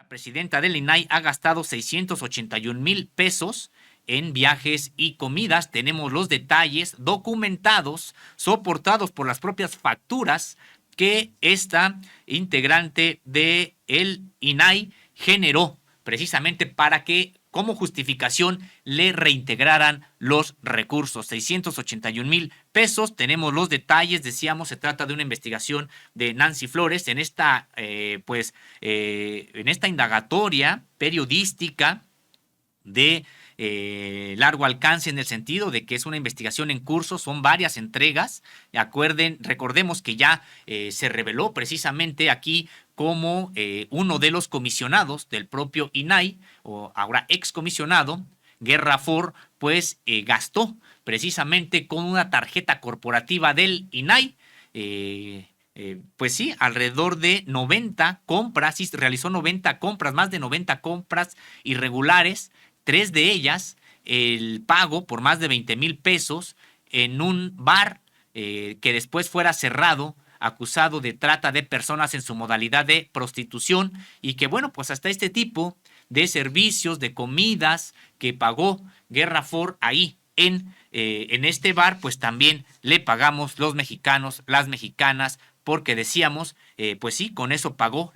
La presidenta del INAI ha gastado 681,000 pesos en viajes y comidas. Tenemos los detalles documentados, soportados por las propias facturas que esta integrante de el INAI generó precisamente para que como justificación le reintegraran los recursos. 681,000 pesos. Tenemos los detalles. Decíamos, se trata de una investigación de Nancy Flores en esta, en esta indagatoria periodística de largo alcance, en el sentido de que es una investigación en curso, son varias entregas. Recordemos que ya se reveló precisamente aquí como uno de los comisionados del propio INAI, o ahora excomisionado, Guerra Ford, pues gastó precisamente con una tarjeta corporativa del INAI, pues sí, alrededor de 90 compras, sí, realizó 90 compras, más de 90 compras irregulares, 3 de ellas el pago por más de 20,000 pesos en un bar que después fuera cerrado, acusado de trata de personas en su modalidad de prostitución, y que bueno, pues hasta este tipo de servicios, de comidas que pagó Guerra Ford ahí en este bar, pues también le pagamos los mexicanos, las mexicanas, porque decíamos, pues sí, con eso pagó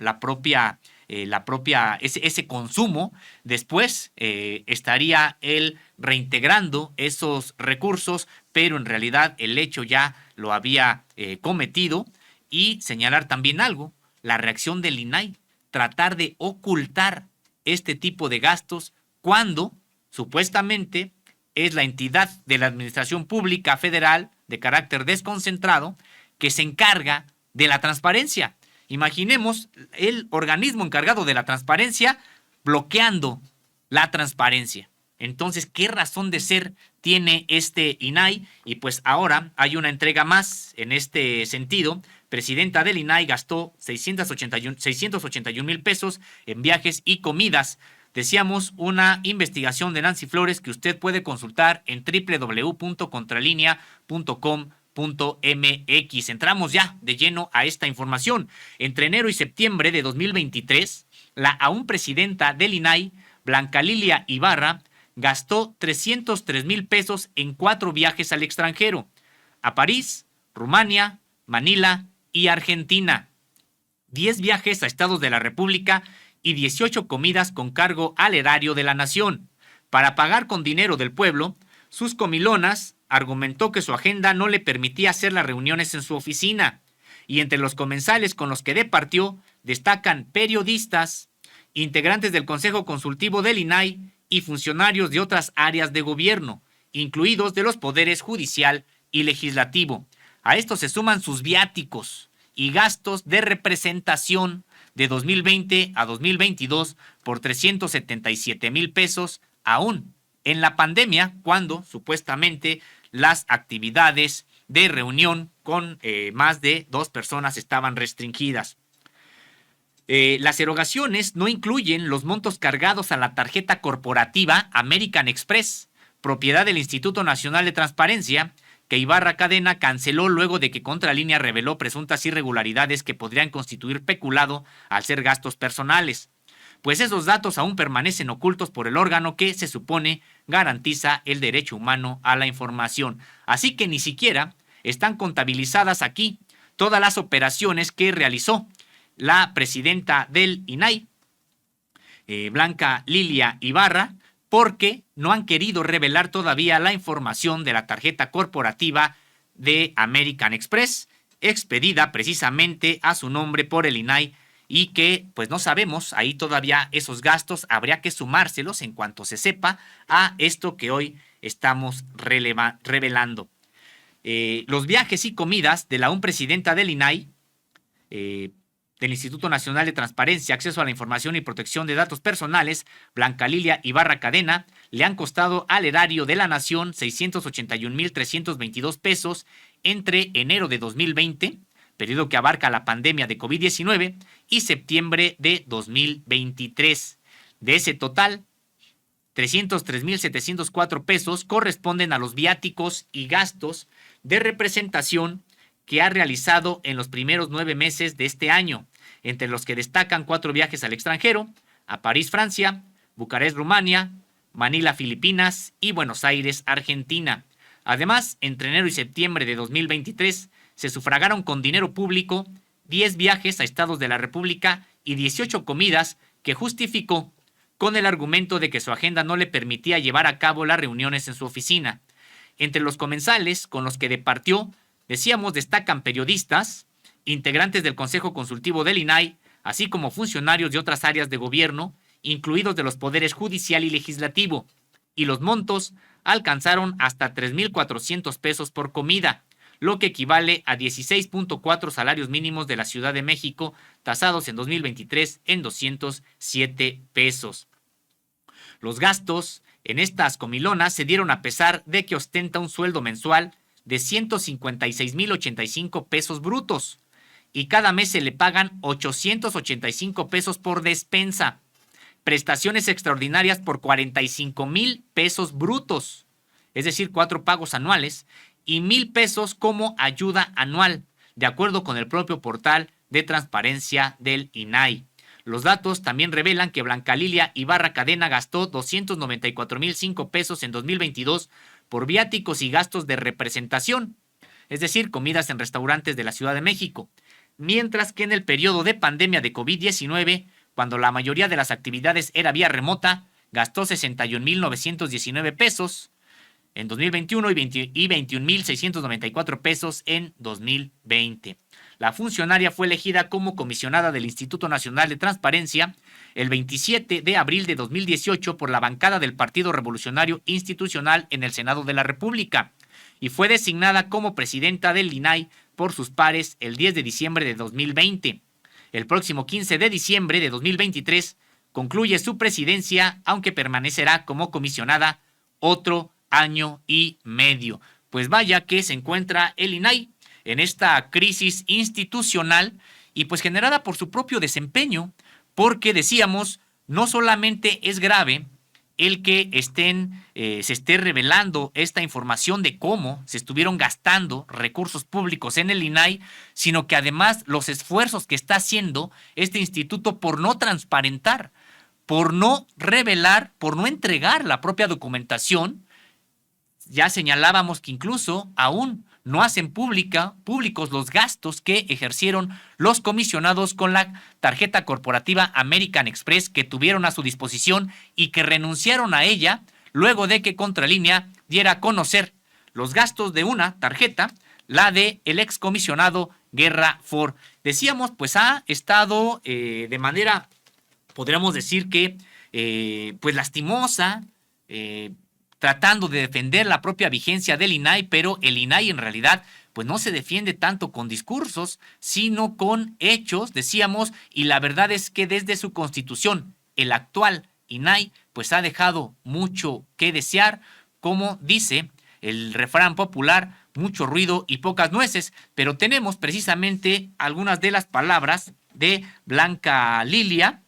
ese consumo. Después estaría él reintegrando esos recursos, pero en realidad el hecho ya lo había cometido. Y señalar también algo, la reacción del INAI, tratar de ocultar este tipo de gastos cuando supuestamente es la entidad de la administración pública federal de carácter desconcentrado que se encarga de la transparencia. Imaginemos el organismo encargado de la transparencia bloqueando la transparencia. Entonces, ¿qué razón de ser tiene este INAI? Y pues ahora hay una entrega más en este sentido. Presidenta del INAI gastó 681,000 pesos en viajes y comidas. Decíamos, una investigación de Nancy Flores que usted puede consultar en www.contralinea.com.mx. Entramos ya de lleno a esta información. Entre enero y septiembre de 2023, la aún presidenta del INAI, Blanca Lilia Ibarra, gastó 303,000 pesos en 4 viajes al extranjero, a París, Rumania, Manila y Argentina, 10 viajes a estados de la República y 18 comidas con cargo al erario de la nación. Para pagar con dinero del pueblo, sus comilonas argumentó que su agenda no le permitía hacer las reuniones en su oficina, y entre los comensales con los que departió destacan periodistas, integrantes del Consejo Consultivo del INAI y funcionarios de otras áreas de gobierno, incluidos de los poderes judicial y legislativo. A esto se suman sus viáticos y gastos de representación de 2020 a 2022 por 377,000 pesos, aún en la pandemia, cuando supuestamente las actividades de reunión con más de 2 personas estaban restringidas. Las erogaciones no incluyen los montos cargados a la tarjeta corporativa American Express, propiedad del Instituto Nacional de Transparencia, que Ibarra Cadena canceló luego de que Contralínea reveló presuntas irregularidades que podrían constituir peculado al ser gastos personales. Pues esos datos aún permanecen ocultos por el órgano que se supone garantiza el derecho humano a la información. Así que ni siquiera están contabilizadas aquí todas las operaciones que realizó la presidenta del INAI, Blanca Lilia Ibarra, porque no han querido revelar todavía la información de la tarjeta corporativa de American Express, expedida precisamente a su nombre por el INAI, y que pues no sabemos, ahí todavía esos gastos habría que sumárselos en cuanto se sepa a esto que hoy estamos revelando. Los viajes y comidas de la aún presidenta del INAI, del Instituto Nacional de Transparencia, Acceso a la Información y Protección de Datos Personales, Blanca Lilia Ibarra Cadena, le han costado al erario de la nación 681,322 pesos entre enero de 2020, periodo que abarca la pandemia de COVID-19, y septiembre de 2023. De ese total, 303,704 pesos corresponden a los viáticos y gastos de representación que ha realizado en los primeros 9 meses de este año, entre los que destacan 4 viajes al extranjero, a París, Francia, Bucarest, Rumania, Manila, Filipinas y Buenos Aires, Argentina. Además, entre enero y septiembre de 2023 se sufragaron con dinero público 10 viajes a estados de la República y 18 comidas que justificó con el argumento de que su agenda no le permitía llevar a cabo las reuniones en su oficina. Entre los comensales con los que departió, decíamos, destacan periodistas, integrantes del Consejo Consultivo del INAI, así como funcionarios de otras áreas de gobierno, incluidos de los poderes judicial y legislativo, y los montos alcanzaron hasta 3,400 pesos por comida, lo que equivale a 16.4 salarios mínimos de la Ciudad de México, tasados en 2023 en 207 pesos. Los gastos en estas comilonas se dieron a pesar de que ostenta un sueldo mensual de 156,085 pesos brutos y cada mes se le pagan 885 pesos por despensa, prestaciones extraordinarias por 45,000 pesos brutos, es decir, 4 pagos anuales, y 1,000 pesos como ayuda anual, de acuerdo con el propio portal de transparencia del INAI. Los datos también revelan que Blanca Lilia Ibarra Cadena gastó 294,005 pesos en 2022 por viáticos y gastos de representación, es decir, comidas en restaurantes de la Ciudad de México, mientras que en el periodo de pandemia de COVID-19, cuando la mayoría de las actividades era vía remota, gastó 61,919 pesos en 2021 y 21,694 pesos en 2020. La funcionaria fue elegida como comisionada del Instituto Nacional de Transparencia el 27 de abril de 2018 por la bancada del Partido Revolucionario Institucional en el Senado de la República y fue designada como presidenta del INAI por sus pares el 10 de diciembre de 2020. El próximo 15 de diciembre de 2023 concluye su presidencia, aunque permanecerá como comisionada otro año y medio. Pues vaya que se encuentra el INAI en esta crisis institucional y pues generada por su propio desempeño, porque decíamos, no solamente es grave el que se esté revelando esta información de cómo se estuvieron gastando recursos públicos en el INAI, sino que además los esfuerzos que está haciendo este instituto por no transparentar, por no revelar, por no entregar la propia documentación. Ya señalábamos que incluso aún no hacen públicos los gastos que ejercieron los comisionados con la tarjeta corporativa American Express que tuvieron a su disposición y que renunciaron a ella luego de que Contralínea diera a conocer los gastos de una tarjeta, la de el excomisionado Guerra Ford. Decíamos, pues ha estado de manera, podríamos decir que, pues lastimosa, tratando de defender la propia vigencia del INAI, pero el INAI en realidad pues no se defiende tanto con discursos, sino con hechos, decíamos, y la verdad es que desde su constitución, el actual INAI pues ha dejado mucho que desear, como dice el refrán popular, mucho ruido y pocas nueces, pero tenemos precisamente algunas de las palabras de Blanca Lilia,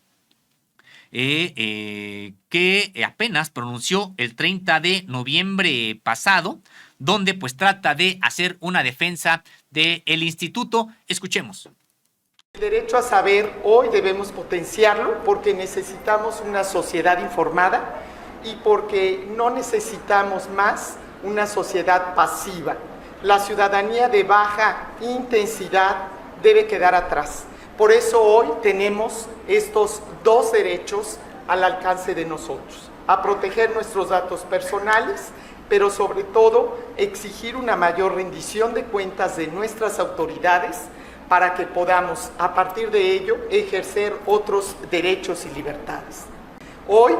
que apenas pronunció el 30 de noviembre pasado, donde pues trata de hacer una defensa del instituto. Escuchemos. El derecho a saber hoy debemos potenciarlo porque necesitamos una sociedad informada y porque no necesitamos más una sociedad pasiva. La ciudadanía de baja intensidad debe quedar atrás. Por eso hoy tenemos estos dos derechos al alcance de nosotros, a proteger nuestros datos personales, pero sobre todo exigir una mayor rendición de cuentas de nuestras autoridades para que podamos, a partir de ello, ejercer otros derechos y libertades. Hoy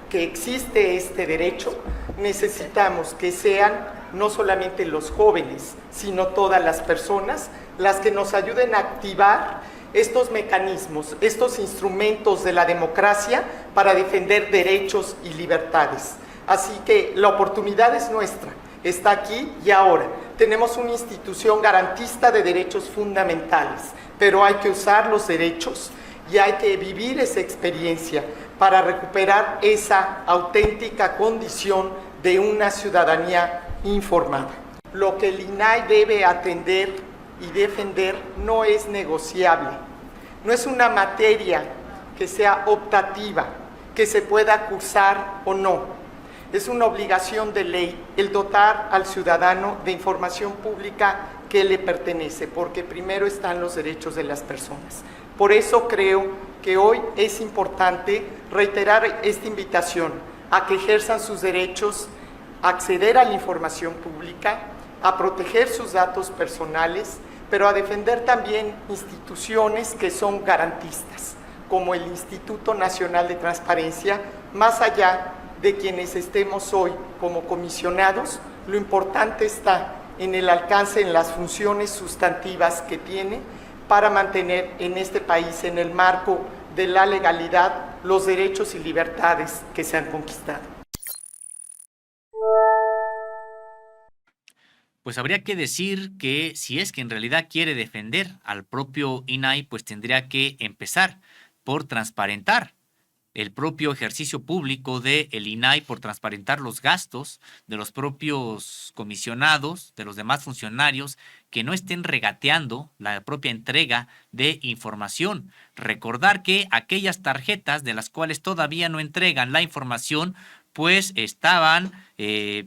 que existe este derecho, necesitamos que sean no solamente los jóvenes, sino todas las personas las que nos ayuden a activar estos mecanismos, estos instrumentos de la democracia para defender derechos y libertades. Así que la oportunidad es nuestra, está aquí y ahora. Tenemos una institución garantista de derechos fundamentales, pero hay que usar los derechos y hay que vivir esa experiencia para recuperar esa auténtica condición de una ciudadanía informada. Lo que el INAI debe atender y defender no es negociable, no es una materia que sea optativa, que se pueda cursar o no. Es una obligación de ley el dotar al ciudadano de información pública que le pertenece, porque primero están los derechos de las personas. Por eso creo que hoy es importante reiterar esta invitación a que ejerzan sus derechos, a acceder a la información pública, a proteger sus datos personales, pero a defender también instituciones que son garantistas, como el Instituto Nacional de Transparencia. Más allá de quienes estemos hoy como comisionados, lo importante está en el alcance, en las funciones sustantivas que tiene para mantener en este país, en el marco de la legalidad, los derechos y libertades que se han conquistado. Pues habría que decir que si es que en realidad quiere defender al propio INAI, pues tendría que empezar por transparentar el propio ejercicio público del INAI, por transparentar los gastos de los propios comisionados, de los demás funcionarios, que no estén regateando la propia entrega de información. Recordar que aquellas tarjetas de las cuales todavía no entregan la información, pues estaban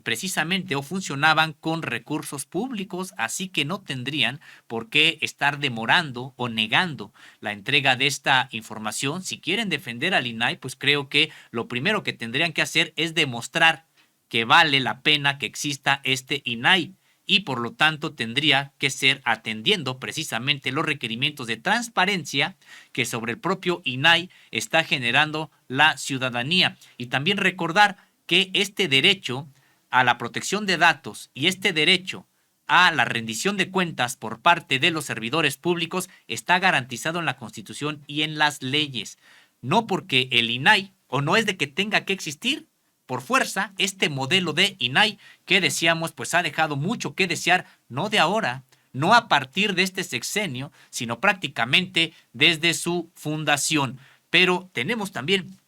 precisamente o funcionaban con recursos públicos, así que no tendrían por qué estar demorando o negando la entrega de esta información. Si quieren defender al INAI, pues creo que lo primero que tendrían que hacer es demostrar que vale la pena que exista este INAI, y por lo tanto tendría que ser atendiendo precisamente los requerimientos de transparencia que sobre el propio INAI está generando la ciudadanía. Y también recordar que este derecho a la protección de datos y este derecho a la rendición de cuentas por parte de los servidores públicos está garantizado en la Constitución y en las leyes. No porque el INAI, o no es de que tenga que existir por fuerza este modelo de INAI que decíamos pues ha dejado mucho que desear, no de ahora, no a partir de este sexenio, sino prácticamente desde su fundación. Pero tenemos también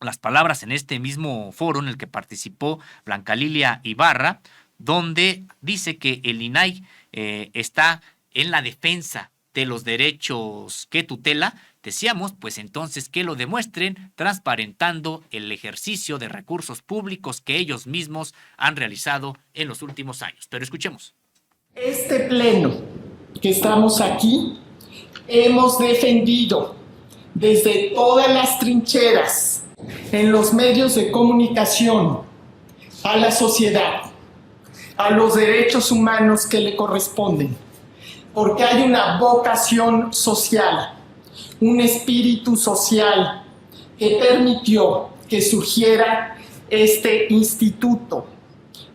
las palabras en este mismo foro en el que participó Blanca Lilia Ibarra, donde dice que el INAI está en la defensa de los derechos que tutela. Decíamos, pues entonces que lo demuestren transparentando el ejercicio de recursos públicos que ellos mismos han realizado en los últimos años. Pero escuchemos. Este pleno que estamos aquí, hemos defendido desde todas las trincheras, en los medios de comunicación, a la sociedad, a los derechos humanos que le corresponden, porque hay una vocación social, un espíritu social que permitió que surgiera este instituto.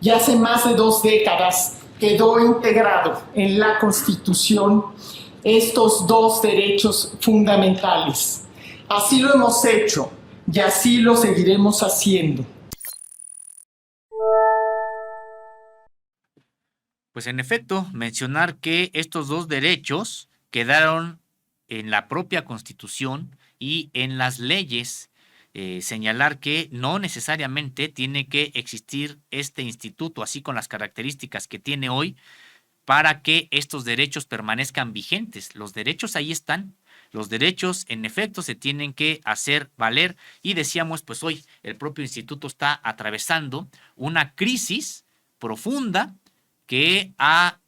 Y hace más de 2 décadas quedó integrado en la Constitución estos 2 derechos fundamentales. Así lo hemos hecho y así lo seguiremos haciendo. Pues en efecto, mencionar que estos 2 derechos quedaron en la propia Constitución y en las leyes. Señalar que no necesariamente tiene que existir este instituto así con las características que tiene hoy para que estos derechos permanezcan vigentes. Los derechos ahí están. Los derechos, en efecto, se tienen que hacer valer, y decíamos, pues hoy el propio instituto está atravesando una crisis profunda que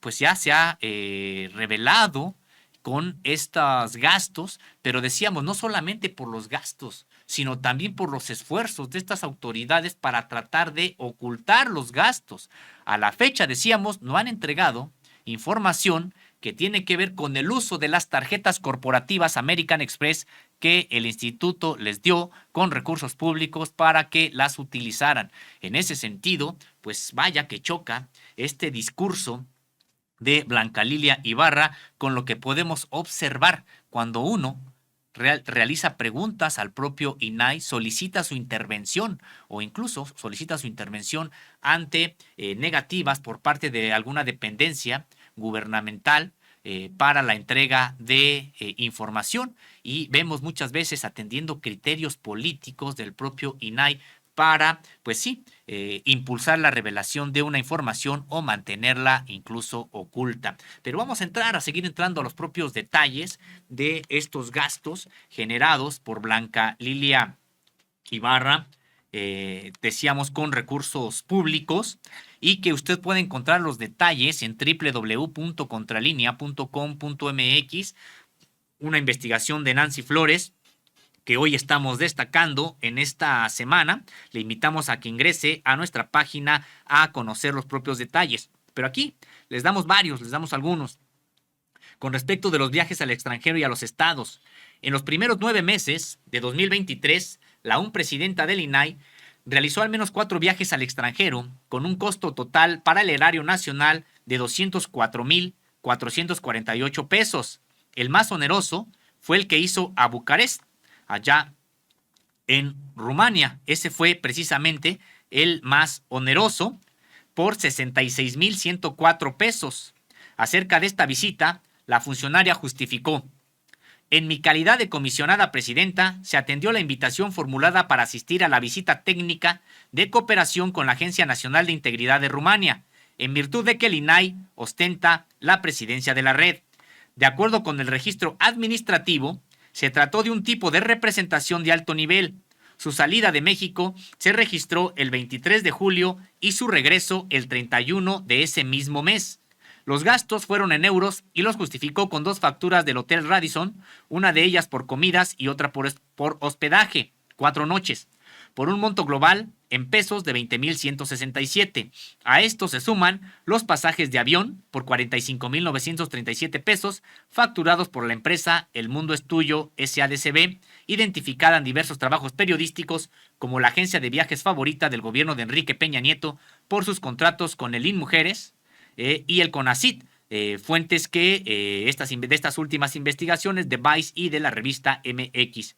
pues ya se ha revelado con estos gastos, pero decíamos, no solamente por los gastos, sino también por los esfuerzos de estas autoridades para tratar de ocultar los gastos. A la fecha, decíamos, no han entregado información que tiene que ver con el uso de las tarjetas corporativas American Express que el instituto les dio con recursos públicos para que las utilizaran. En ese sentido, pues vaya que choca este discurso de Blanca Lilia Ibarra con lo que podemos observar cuando uno realiza preguntas al propio INAI, solicita su intervención o incluso solicita su intervención ante negativas por parte de alguna dependencia gubernamental para la entrega de información, y vemos muchas veces atendiendo criterios políticos del propio INAI para, pues sí, impulsar la revelación de una información o mantenerla incluso oculta. Pero vamos a seguir entrando a los propios detalles de estos gastos generados por Blanca Lilia Ibarra, decíamos con recursos públicos, y que usted puede encontrar los detalles en www.contralinea.com.mx, una investigación de Nancy Flores que hoy estamos destacando en esta semana. Le invitamos a que ingrese a nuestra página a conocer los propios detalles. Pero aquí les damos algunos. Con respecto de los viajes al extranjero y a los estados, en los primeros 9 meses de 2023, la aún presidenta del INAI realizó al menos 4 viajes al extranjero con un costo total para el erario nacional de 204,448 pesos. El más oneroso fue el que hizo a Bucarest, allá en Rumania. Ese fue precisamente el más oneroso, por 66,104 pesos. Acerca de esta visita, la funcionaria justificó: en mi calidad de comisionada presidenta, se atendió la invitación formulada para asistir a la visita técnica de cooperación con la Agencia Nacional de Integridad de Rumania, en virtud de que el INAI ostenta la presidencia de la red. De acuerdo con el registro administrativo, se trató de un tipo de representación de alto nivel. Su salida de México se registró el 23 de julio y su regreso el 31 de ese mismo mes. Los gastos fueron en euros y los justificó con 2 facturas del Hotel Radisson, una de ellas por comidas y otra por hospedaje, 4 noches, por un monto global en pesos de 20,167. A esto se suman los pasajes de avión por 45,937 pesos, facturados por la empresa El Mundo es Tuyo SADCB, identificada en diversos trabajos periodísticos como la agencia de viajes favorita del gobierno de Enrique Peña Nieto por sus contratos con el INMujeres y el CONACYT, fuentes que de estas últimas investigaciones de Vice y de la revista MX.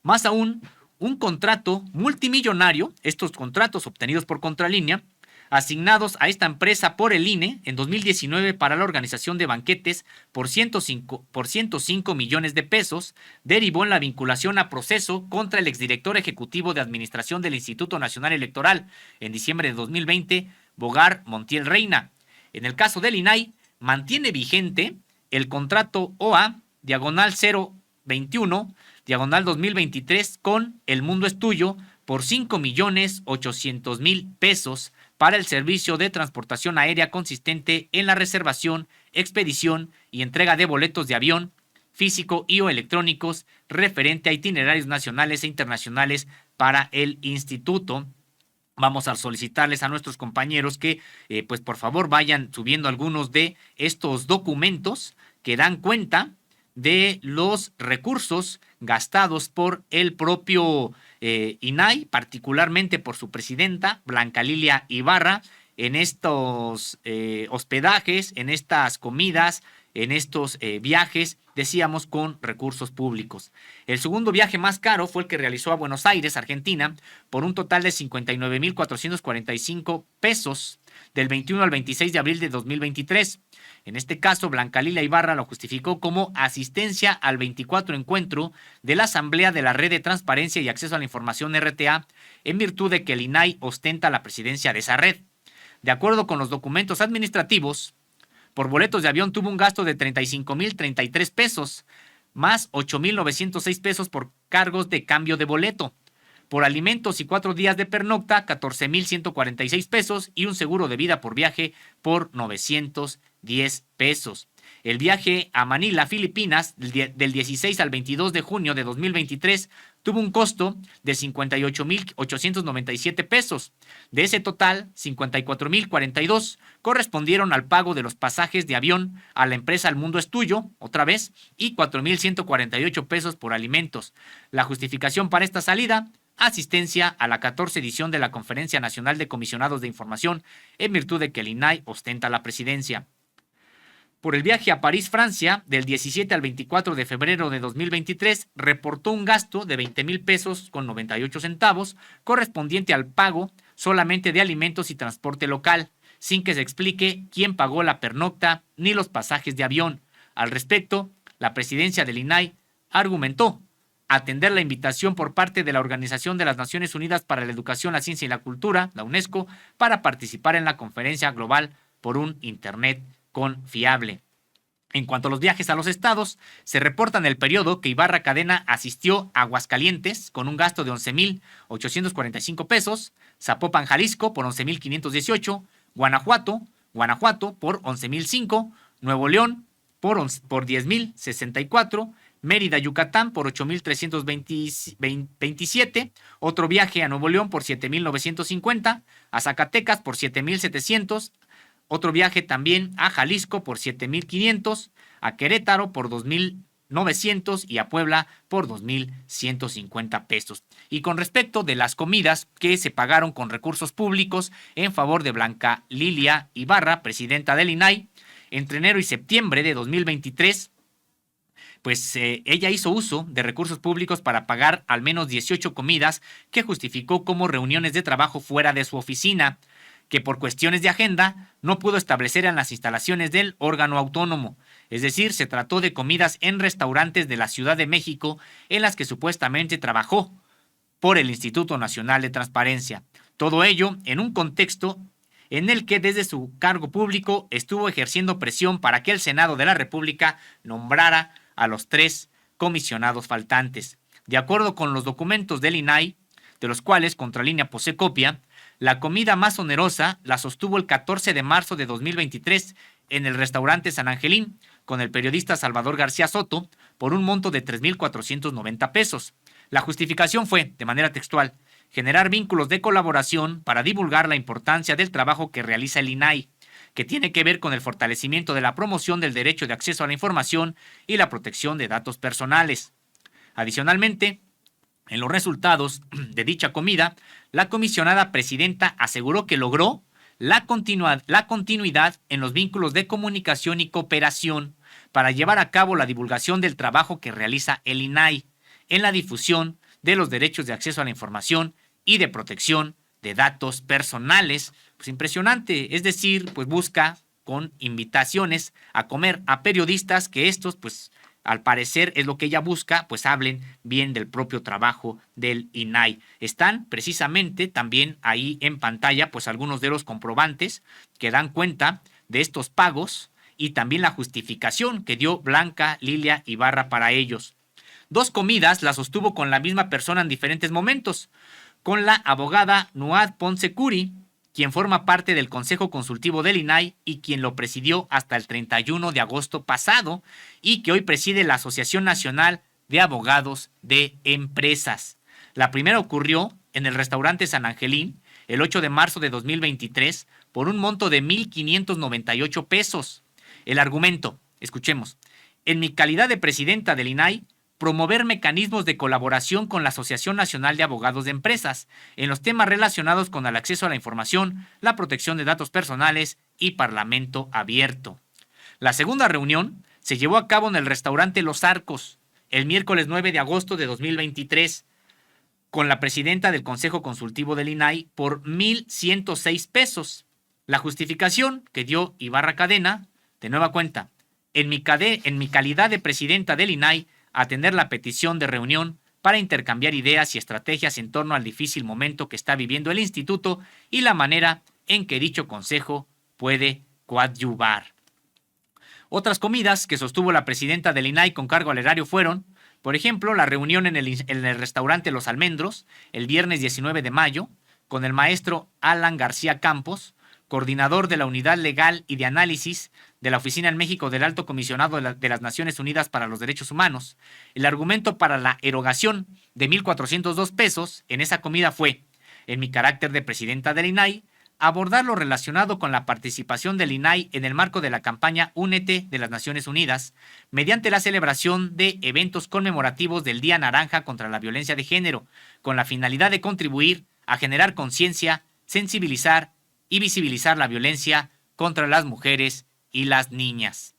Más aún, un contrato multimillonario, estos contratos obtenidos por Contralínea, asignados a esta empresa por el INE en 2019 para la organización de banquetes por 105 millones de pesos, derivó en la vinculación a proceso contra el exdirector ejecutivo de administración del Instituto Nacional Electoral en diciembre de 2020, Bogar Montiel Reina. En el caso del INAI, mantiene vigente el contrato OA/021/2023 con El Mundo es Tuyo por 5,800,000 pesos para el servicio de transportación aérea consistente en la reservación, expedición y entrega de boletos de avión, físico y o electrónicos, referente a itinerarios nacionales e internacionales para el instituto. Vamos a solicitarles a nuestros compañeros que, pues por favor, vayan subiendo algunos de estos documentos que dan cuenta de los recursos gastados por el propio INAI, particularmente por su presidenta, Blanca Lilia Ibarra, en estos hospedajes, en estas comidas, en estos viajes, decíamos, con recursos públicos. El segundo viaje más caro fue el que realizó a Buenos Aires, Argentina, por un total de 59,445 pesos del 21 al 26 de abril de 2023. En este caso, Blanca Lilia Ibarra lo justificó como asistencia al 24 encuentro de la Asamblea de la Red de Transparencia y Acceso a la Información RTA, en virtud de que el INAI ostenta la presidencia de esa red. De acuerdo con los documentos administrativos, por boletos de avión tuvo un gasto de 35,033 pesos, más 8,906 pesos por cargos de cambio de boleto. Por alimentos y 4 días de pernocta, 14,146 pesos y un seguro de vida por viaje por 910 pesos. El viaje a Manila, Filipinas, del 16 al 22 de junio de 2023, tuvo un costo de 58,897 pesos. De ese total, 54,042 correspondieron al pago de los pasajes de avión a la empresa El Mundo es Tuyo, otra vez, y 4,148 pesos por alimentos. La justificación para esta salida: asistencia a la 14 edición de la Conferencia Nacional de Comisionados de Información, en virtud de que el INAI ostenta la presidencia. Por el viaje a París, Francia, del 17 al 24 de febrero de 2023, reportó un gasto de 20,000 pesos con 98 centavos, correspondiente al pago solamente de alimentos y transporte local, sin que se explique quién pagó la pernocta ni los pasajes de avión. Al respecto, la presidencia del INAI argumentó: atender la invitación por parte de la Organización de las Naciones Unidas para la Educación, la Ciencia y la Cultura, la UNESCO, para participar en la Conferencia Global por un Internet confiable. En cuanto a los viajes a los estados, se reporta en el periodo que Ibarra Cadena asistió a Aguascalientes con un gasto de 11,845 pesos, Zapopan, Jalisco por 11,518, Guanajuato por 11,005, Nuevo León por 10,064, Mérida, Yucatán por 8,327, otro viaje a Nuevo León por 7,950, a Zacatecas por 7,700, otro viaje también a Jalisco por 7,500, a Querétaro por 2,900 y a Puebla por 2,150 pesos. Y con respecto de las comidas que se pagaron con recursos públicos en favor de Blanca Lilia Ibarra, presidenta del INAI, entre enero y septiembre de 2023, pues ella hizo uso de recursos públicos para pagar al menos 18 comidas que justificó como reuniones de trabajo fuera de su oficina, que por cuestiones de agenda no pudo establecer en las instalaciones del órgano autónomo. Es decir, se trató de comidas en restaurantes de la Ciudad de México en las que supuestamente trabajó por el Instituto Nacional de Transparencia. Todo ello en un contexto en el que desde su cargo público estuvo ejerciendo presión para que el Senado de la República nombrara a los 3 comisionados faltantes. De acuerdo con los documentos del INAI, de los cuales Contralínea posee copia, la comida más onerosa la sostuvo el 14 de marzo de 2023 en el restaurante San Angelín con el periodista Salvador García Soto por un monto de 3,490 pesos. La justificación fue, de manera textual, generar vínculos de colaboración para divulgar la importancia del trabajo que realiza el INAI, que tiene que ver con el fortalecimiento de la promoción del derecho de acceso a la información y la protección de datos personales. Adicionalmente, en los resultados de dicha comida, la comisionada presidenta aseguró que logró la continuidad en los vínculos de comunicación y cooperación para llevar a cabo la divulgación del trabajo que realiza el INAI en la difusión de los derechos de acceso a la información y de protección de datos personales. Pues impresionante, es decir, pues busca con invitaciones a comer a periodistas que estos, pues al parecer es lo que ella busca, pues hablen bien del propio trabajo del INAI. Están precisamente también ahí en pantalla pues algunos de los comprobantes que dan cuenta de estos pagos y también la justificación que dio Blanca Lilia Ibarra para ellos. 2 comidas las sostuvo con la misma persona en diferentes momentos, con la abogada Nuad Ponce Curi, quien forma parte del Consejo Consultivo del INAI y quien lo presidió hasta el 31 de agosto pasado y que hoy preside la Asociación Nacional de Abogados de Empresas. La primera ocurrió en el restaurante San Angelín el 8 de marzo de 2023 por un monto de 1,598 pesos. El argumento, escuchemos, en mi calidad de presidenta del INAI, promover mecanismos de colaboración con la Asociación Nacional de Abogados de Empresas en los temas relacionados con el acceso a la información, la protección de datos personales y Parlamento abierto. La segunda reunión se llevó a cabo en el restaurante Los Arcos el miércoles 9 de agosto de 2023 con la presidenta del Consejo Consultivo del INAI por 1,106 pesos. La justificación que dio Ibarra Cadena, de nueva cuenta, en mi calidad de presidenta del INAI, atender la petición de reunión para intercambiar ideas y estrategias en torno al difícil momento que está viviendo el instituto y la manera en que dicho consejo puede coadyuvar. Otras comidas que sostuvo la presidenta del INAI con cargo al erario fueron, por ejemplo, la reunión en el restaurante Los Almendros el viernes 19 de mayo con el maestro Alan García Campos, coordinador de la Unidad Legal y de Análisis de la Oficina en México del Alto Comisionado de las Naciones Unidas para los Derechos Humanos. El argumento para la erogación de 1,402 pesos en esa comida fue, en mi carácter de presidenta del INAI, abordar lo relacionado con la participación del INAI en el marco de la campaña Únete de las Naciones Unidas, mediante la celebración de eventos conmemorativos del Día Naranja contra la Violencia de Género, con la finalidad de contribuir a generar conciencia, sensibilizar y visibilizar la violencia contra las mujeres y las niñas.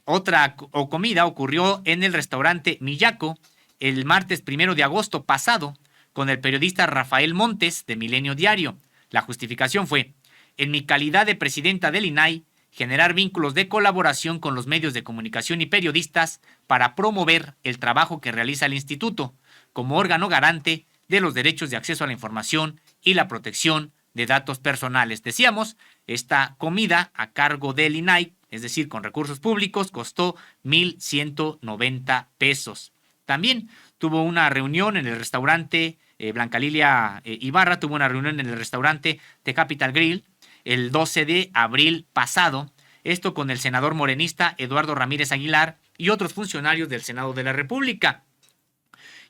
Otra comida ocurrió en el restaurante Miyako el martes 1 de agosto pasado con el periodista Rafael Montes de Milenio Diario. La justificación fue, en mi calidad de presidenta del INAI, generar vínculos de colaboración con los medios de comunicación y periodistas para promover el trabajo que realiza el instituto como órgano garante de los derechos de acceso a la información y la protección de datos personales. Decíamos, esta comida a cargo del INAI, es decir, con recursos públicos, costó 1,190 pesos. También tuvo una reunión en el restaurante Blanca Lilia Ibarra, tuvo una reunión en el restaurante The Capital Grill el 12 de abril pasado, esto con el senador morenista Eduardo Ramírez Aguilar y otros funcionarios del Senado de la República.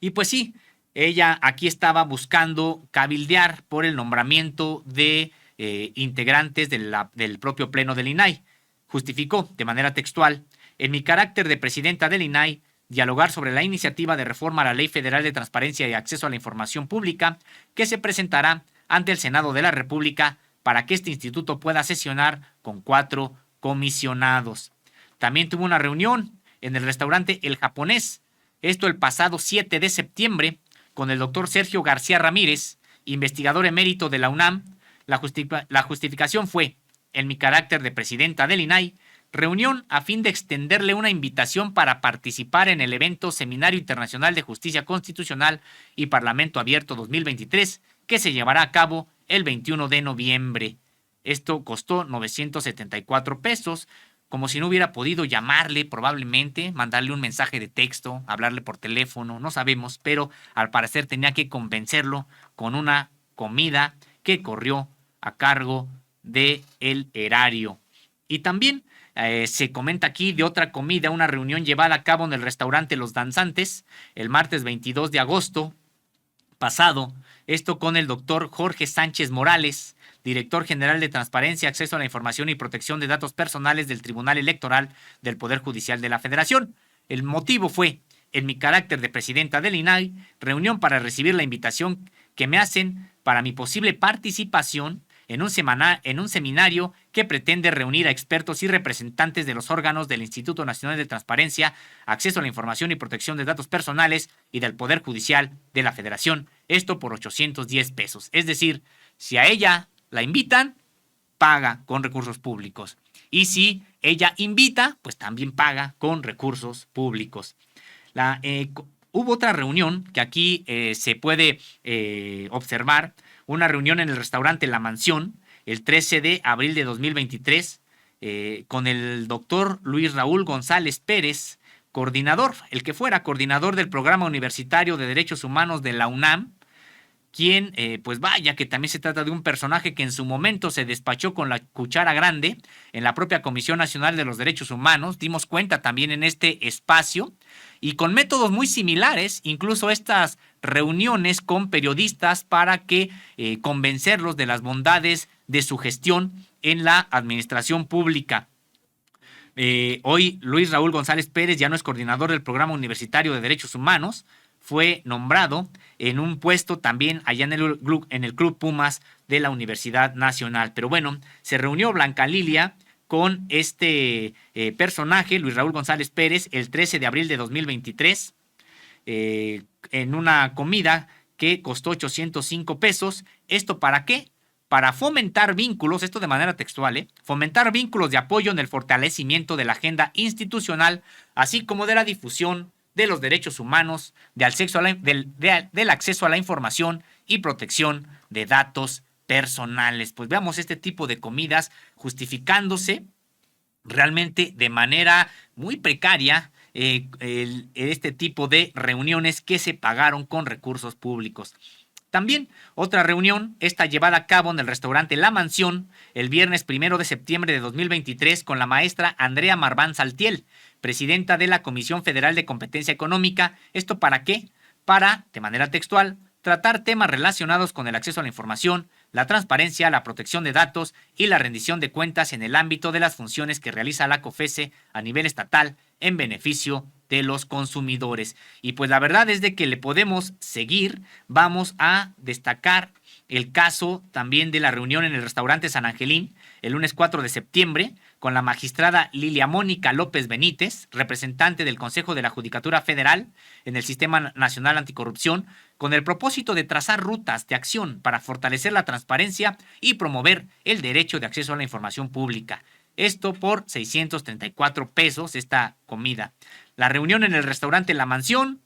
Y pues sí, ella aquí estaba buscando cabildear por el nombramiento de integrantes del propio pleno del INAI. Justificó de manera textual: en mi carácter de presidenta del INAI, dialogar sobre la iniciativa de reforma a la Ley Federal de Transparencia y Acceso a la Información Pública que se presentará ante el Senado de la República para que este instituto pueda sesionar con 4 comisionados. También tuvo una reunión en el restaurante El Japonés, esto el pasado 7 de septiembre, con el doctor Sergio García Ramírez, investigador emérito de la UNAM. La justificación fue: en mi carácter de presidenta del INAI, reunión a fin de extenderle una invitación para participar en el evento Seminario Internacional de Justicia Constitucional y Parlamento Abierto 2023, que se llevará a cabo el 21 de noviembre. Esto costó 974 pesos, como si no hubiera podido llamarle, probablemente, mandarle un mensaje de texto, hablarle por teléfono, no sabemos, pero al parecer tenía que convencerlo con una comida que corrió a cargo de el erario. Y también se comenta aquí de otra comida, una reunión llevada a cabo en el restaurante Los Danzantes el martes 22 de agosto pasado, esto con el doctor Jorge Sánchez Morales, director general de Transparencia, Acceso a la Información y Protección de Datos Personales del Tribunal Electoral del Poder Judicial de la Federación. El motivo fue: en mi carácter de presidenta del INAI, reunión para recibir la invitación que me hacen para mi posible participación en un seminario que pretende reunir a expertos y representantes de los órganos del Instituto Nacional de Transparencia, Acceso a la Información y Protección de Datos Personales y del Poder Judicial de la Federación, esto por 810 pesos. Es decir, si a ella la invitan, paga con recursos públicos. Y si ella invita, pues también paga con recursos públicos. Hubo otra reunión que aquí se puede observar, una reunión en el restaurante La Mansión, el 13 de abril de 2023, con el doctor Luis Raúl González Pérez, coordinador, el que fuera coordinador del Programa Universitario de Derechos Humanos de la UNAM, quien, pues vaya que también se trata de un personaje que en su momento se despachó con la cuchara grande en la propia Comisión Nacional de los Derechos Humanos. Dimos cuenta también en este espacio y con métodos muy similares, incluso estas reuniones con periodistas para que convencerlos de las bondades de su gestión en la administración pública. Hoy Luis Raúl González Pérez ya no es coordinador del Programa Universitario de Derechos Humanos, fue nombrado en un puesto también allá en el Club Pumas de la Universidad Nacional. Pero bueno, se reunió Blanca Lilia con este personaje, Luis Raúl González Pérez, el 13 de abril de 2023, en una comida que costó 805 pesos. ¿Esto para qué? Para fomentar vínculos, esto de manera textual, fomentar vínculos de apoyo en el fortalecimiento de la agenda institucional, así como de la difusión de los derechos humanos, del acceso a la información y protección de datos personales. Pues veamos este tipo de comidas justificándose realmente de manera muy precaria este tipo de reuniones que se pagaron con recursos públicos. También otra reunión, esta llevada a cabo en el restaurante La Mansión el viernes 1 de septiembre de 2023 con la maestra Andrea Marván Saltiel, presidenta de la Comisión Federal de Competencia Económica. ¿Esto para qué? Para, de manera textual, tratar temas relacionados con el acceso a la información, la transparencia, la protección de datos y la rendición de cuentas en el ámbito de las funciones que realiza la COFESE a nivel estatal en beneficio de los consumidores. Y pues la verdad es de que le podemos seguir. Vamos a destacar el caso también de la reunión en el restaurante San Angelín el lunes 4 de septiembre con la magistrada Lilia Mónica López Benítez, representante del Consejo de la Judicatura Federal en el Sistema Nacional Anticorrupción, con el propósito de trazar rutas de acción para fortalecer la transparencia y promover el derecho de acceso a la información pública. Esto por 634 pesos esta comida. La reunión en el restaurante La Mansión,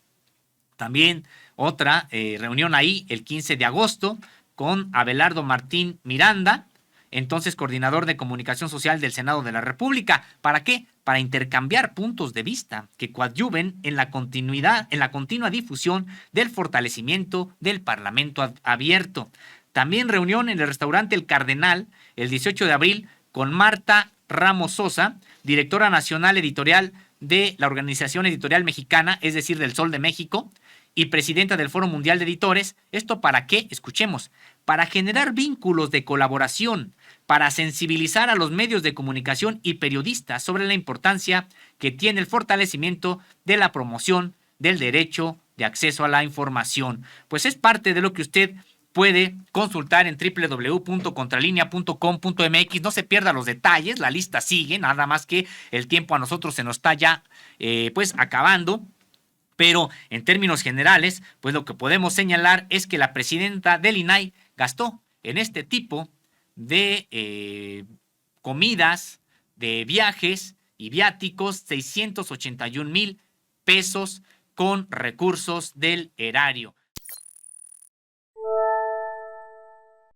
también otra reunión ahí el 15 de agosto con Abelardo Martín Miranda, entonces coordinador de comunicación social del Senado de la República. ¿Para qué? Para intercambiar puntos de vista que coadyuven en la continua difusión del fortalecimiento del Parlamento abierto. También reunión en el restaurante El Cardenal el 18 de abril con Marta Ramos Sosa, directora nacional editorial de la Organización Editorial Mexicana, es decir, del Sol de México, y presidenta del Foro Mundial de Editores. ¿Esto para qué? Escuchemos. Para generar vínculos de colaboración, para sensibilizar a los medios de comunicación y periodistas sobre la importancia que tiene el fortalecimiento de la promoción del derecho de acceso a la información. Pues es parte de lo que usted puede consultar en www.contralinea.com.mx. No se pierda los detalles, la lista sigue, nada más que el tiempo a nosotros se nos está ya pues acabando. Pero en términos generales, pues lo que podemos señalar es que la presidenta del INAI gastó en este tipo de comidas, de viajes y viáticos 681,000 pesos con recursos del erario.